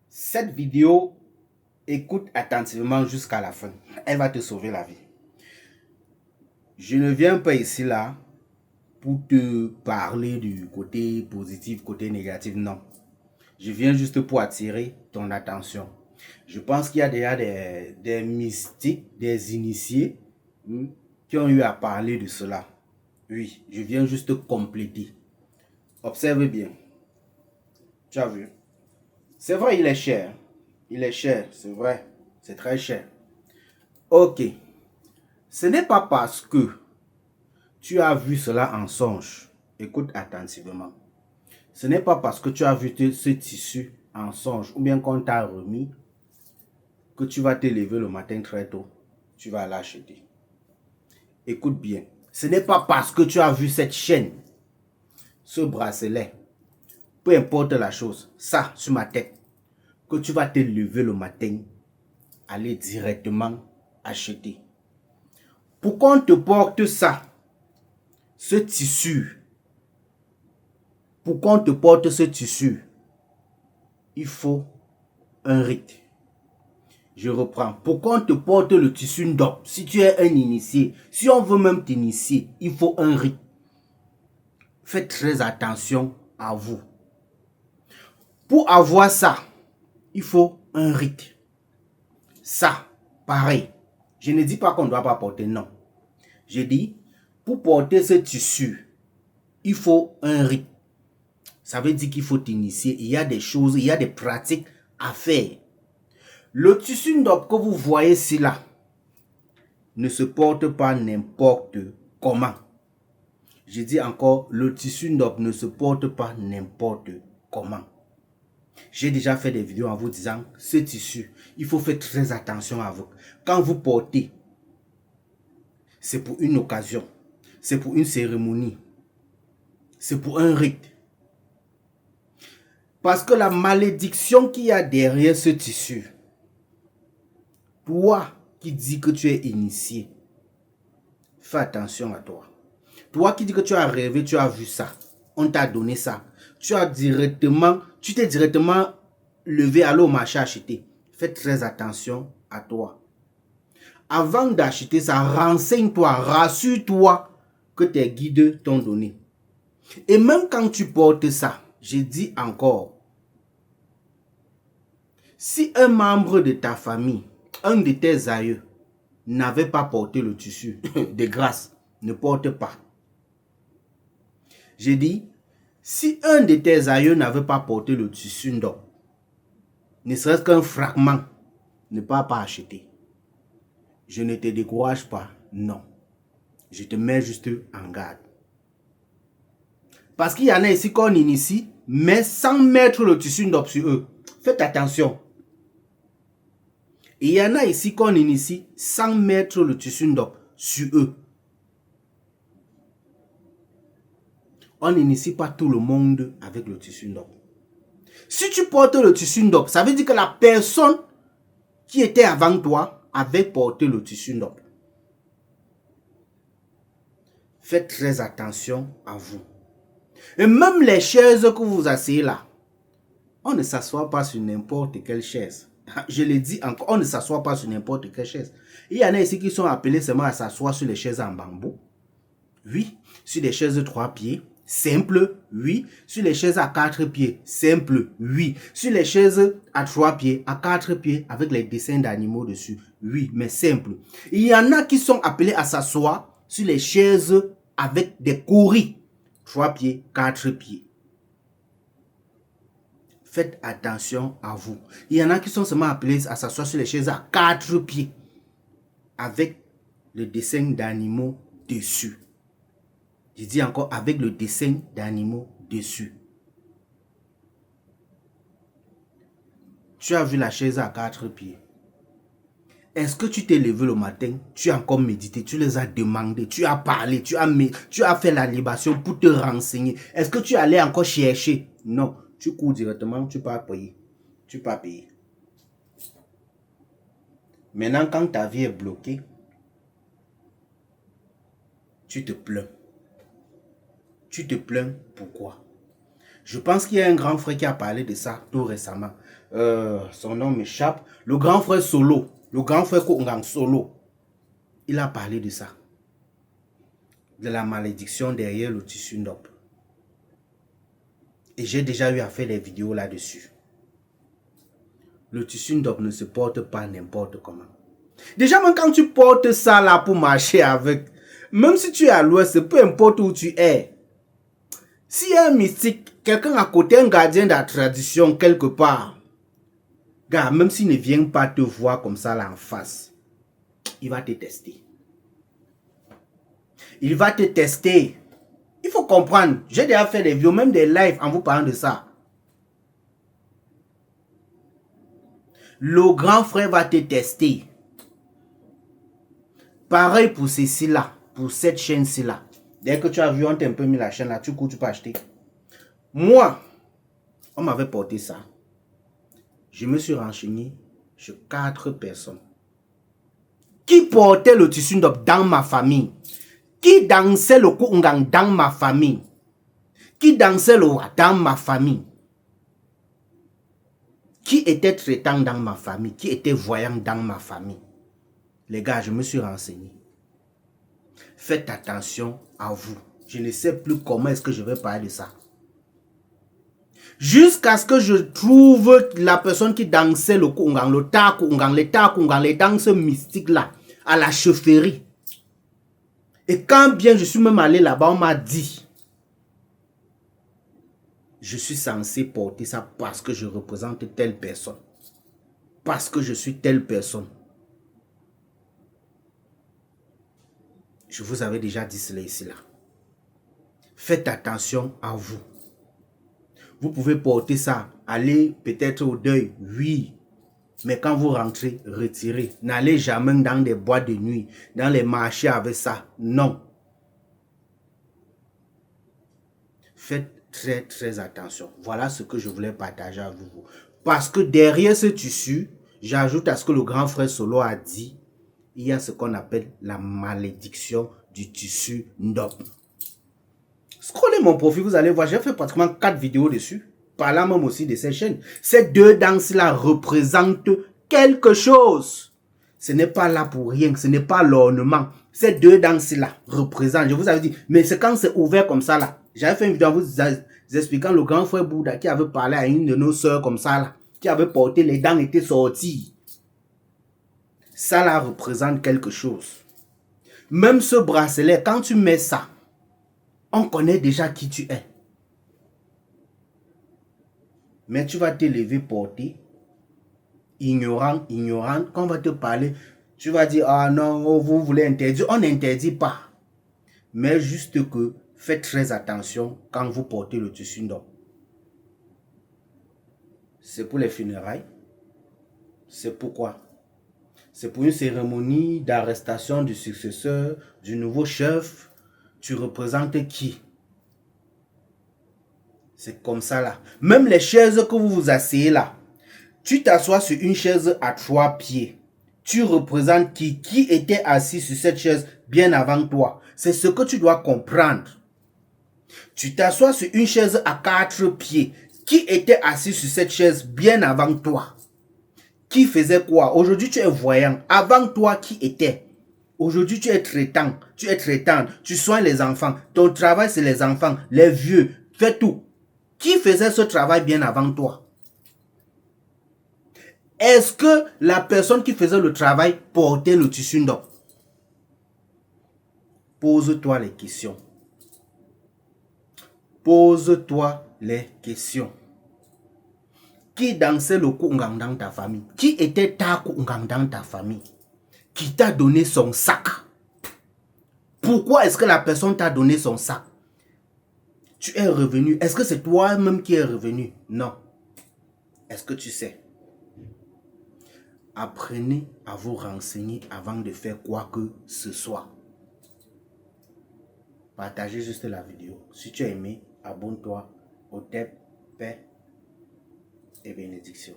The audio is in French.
Cette vidéo, écoute attentivement jusqu'à la fin. Elle va te sauver la vie. Je ne viens pas ici là pour te parler du côté positif, côté négatif, non. Je viens juste pour attirer ton attention. Je pense qu'il y a déjà des mystiques, des initiés qui ont eu à parler de cela. Oui, je viens juste compléter. Observe bien. Tu as vu? C'est vrai, il est cher. Il est cher, c'est vrai. C'est très cher. Ok. Ce n'est pas parce que tu as vu cela en songe. Écoute attentivement. Ce n'est pas parce que tu as vu ce tissu en songe ou bien qu'on t'a remis que tu vas te lever le matin très tôt. Tu vas l'acheter. Écoute bien. Ce n'est pas parce que tu as vu cette chaîne, ce bracelet, peu importe la chose, ça sur ma tête, que tu vas te lever le matin, aller directement acheter. Pourquoi on te porte ça, ce tissu? Pourquoi on te porte ce tissu? Il faut un rite. Je reprends. Pourquoi on te porte le tissu Ndop? Si tu es un initié, si on veut même t'initier, il faut un rite. Faites très attention à vous. Pour avoir ça, il faut un rite. Ça, pareil. Je ne dis pas qu'on ne doit pas porter, non. Je dis, pour porter ce tissu, il faut un rite. Ça veut dire qu'il faut t'initier. Il y a des choses, il y a des pratiques à faire. Le tissu Ndop que vous voyez ici là ne se porte pas n'importe comment. Je dis encore, le tissu Ndop ne se porte pas n'importe comment. J'ai déjà fait des vidéos en vous disant, ce tissu, il faut faire très attention à vous. Quand vous portez, c'est pour une occasion, c'est pour une cérémonie, c'est pour un rite. Parce que la malédiction qu'il y a derrière ce tissu, toi qui dis que tu es initié, fais attention à toi. Toi qui dis que tu as rêvé, tu as vu ça, on t'a donné ça. Tu t'es directement levé, allé au marché acheter. Fais très attention à toi. Avant d'acheter ça, renseigne-toi, rassure-toi que tes guides t'ont donné. Et même quand tu portes ça, je dis encore, si un membre de ta famille, un de tes aïeux, n'avait pas porté le tissu, de grâce, ne porte pas. Je dis, si un de tes aïeux n'avait pas porté le tissu Ndop, ne serait-ce qu'un fragment, ne pas acheter. Je ne te décourage pas, non. Je te mets juste en garde. Parce qu'il y en a ici qu'on initie, mais sans mettre le tissu Ndop sur eux. Faites attention. Et il y en a ici qu'on initie sans mettre le tissu Ndop sur eux. On n'initie pas tout le monde avec le tissu Ndop. Si tu portes le tissu Ndop, ça veut dire que la personne qui était avant toi avait porté le tissu Ndop. Faites très attention à vous. Et même les chaises que vous asseyez là, on ne s'assoit pas sur n'importe quelle chaise. Je le dis encore, on ne s'assoit pas sur n'importe quelle chaise. Il y en a ici qui sont appelés seulement à s'asseoir sur les chaises en bambou. Oui, sur les chaises de 3 pieds, simple, oui. Sur les chaises à 4 pieds, simple, oui. Sur les chaises à 3 pieds, à 4 pieds, avec les dessins d'animaux dessus, oui, mais simple. Il y en a qui sont appelés à s'asseoir sur les chaises avec des cauris, 3 pieds, 4 pieds. Faites attention à vous. Il y en a qui sont seulement appelés à s'asseoir sur les chaises à 4 pieds, avec le dessin d'animaux dessus. Je dis encore avec le dessin d'animaux dessus. Tu as vu la chaise à 4 pieds. Est-ce que tu t'es levé le matin, tu as encore médité, tu les as demandé, tu as parlé, tu as fait la libation pour te renseigner. Est-ce que tu allais encore chercher? Non, tu cours directement, tu peux payer. Tu peux payer. Maintenant, quand ta vie est bloquée, tu te plains. Tu te plains pourquoi? Je pense qu'il y a un grand frère qui a parlé de ça tout récemment. Son nom m'échappe. Le grand frère Solo. Le grand frère Kongang Solo. Il a parlé de ça. De la malédiction derrière le tissu NDOP. Et j'ai déjà eu à faire des vidéos là-dessus. Le tissu NDOP ne se porte pas n'importe comment. Déjà, même quand tu portes ça là pour marcher avec, même si tu es à l'ouest, peu importe où tu es, s'il y a un mystique, quelqu'un à côté, un gardien de la tradition quelque part, gars, même s'il ne vient pas te voir comme ça là en face, il va te tester. Il va te tester. Il faut comprendre. J'ai déjà fait des vidéos, même des lives en vous parlant de ça. Le grand frère va te tester. Pareil pour ceci là, pour cette chaîne-ci là. Dès que tu as vu, on t'a un peu mis la chaîne là, tu cours, tu peux acheter. Moi, on m'avait porté ça. Je me suis renseigné sur 4 personnes qui portaient le tissu NDOP dans ma famille, qui dansaient le Koungang dans ma famille, qui dansaient le Wa dans ma famille, qui était traitant dans ma famille, qui était voyant dans ma famille. Les gars, je me suis renseigné. Faites attention à vous. Je ne sais plus comment est-ce que je vais parler de ça. Jusqu'à ce que je trouve la personne qui dansait le Koungang, le Ta Koungang, les danses mystiques là, à la chefferie. Et quand bien je suis même allé là-bas, on m'a dit, je suis censé porter ça parce que je représente telle personne. Parce que je suis telle personne. Je vous avais déjà dit cela ici là. Faites attention à vous. Vous pouvez porter ça, aller peut-être au deuil, oui. Mais quand vous rentrez, retirez. N'allez jamais dans des boîtes de nuit, dans les marchés avec ça. Non. Faites très attention. Voilà ce que je voulais partager avec vous. Parce que derrière ce tissu, j'ajoute à ce que le grand frère Solo a dit, il y a ce qu'on appelle la malédiction du tissu NDOP. Scrollez mon profil, vous allez voir, j'ai fait pratiquement 4 vidéos dessus. Parlant même aussi de ces chaînes. Ces 2 danses-là représentent quelque chose. Ce n'est pas là pour rien, ce n'est pas l'ornement. Ces 2 danses-là représentent, je vous avais dit, mais c'est quand c'est ouvert comme ça là. J'avais fait une vidéo en vous expliquant le grand frère Bouddha qui avait parlé à une de nos sœurs comme ça là, qui avait porté les dents étaient sorties. Ça là représente quelque chose. Même ce bracelet, quand tu mets ça, on connaît déjà qui tu es. Mais tu vas te lever porter, ignorant, quand on va te parler, tu vas dire, ah non, oh, vous voulez interdire. On n'interdit pas. Mais juste que faites très attention quand vous portez le tissu NDOP. C'est pour les funérailles. C'est pourquoi? C'est pour une cérémonie d'arrestation du successeur, du nouveau chef. Tu représentes qui? C'est comme ça là. Même les chaises que vous vous asseyez là. Tu t'assois sur une chaise à 3 pieds. Tu représentes qui? Qui était assis sur cette chaise bien avant toi? C'est ce que tu dois comprendre. Tu t'assois sur une chaise à 4 pieds. Qui était assis sur cette chaise bien avant toi? Qui faisait quoi? Aujourd'hui, tu es voyant. Avant toi, qui était? Aujourd'hui, tu es traitant. Tu es traitante. Tu soignes les enfants. Ton travail, c'est les enfants, les vieux. Fais tout. Qui faisait ce travail bien avant toi? Est-ce que la personne qui faisait le travail portait le tissu NDOP? Pose-toi les questions. Pose-toi les questions. Qui dansait le Koungang dans ta famille? Qui était ta Koungang dans ta famille? Qui t'a donné son sac? Pourquoi est-ce que la personne t'a donné son sac? Tu es revenu. Est-ce que c'est toi-même qui es revenu? Non. Est-ce que tu sais? Apprenez à vous renseigner avant de faire quoi que ce soit. Partagez juste la vidéo. Si tu as aimé, abonne-toi au TEP, paix et bénédiction.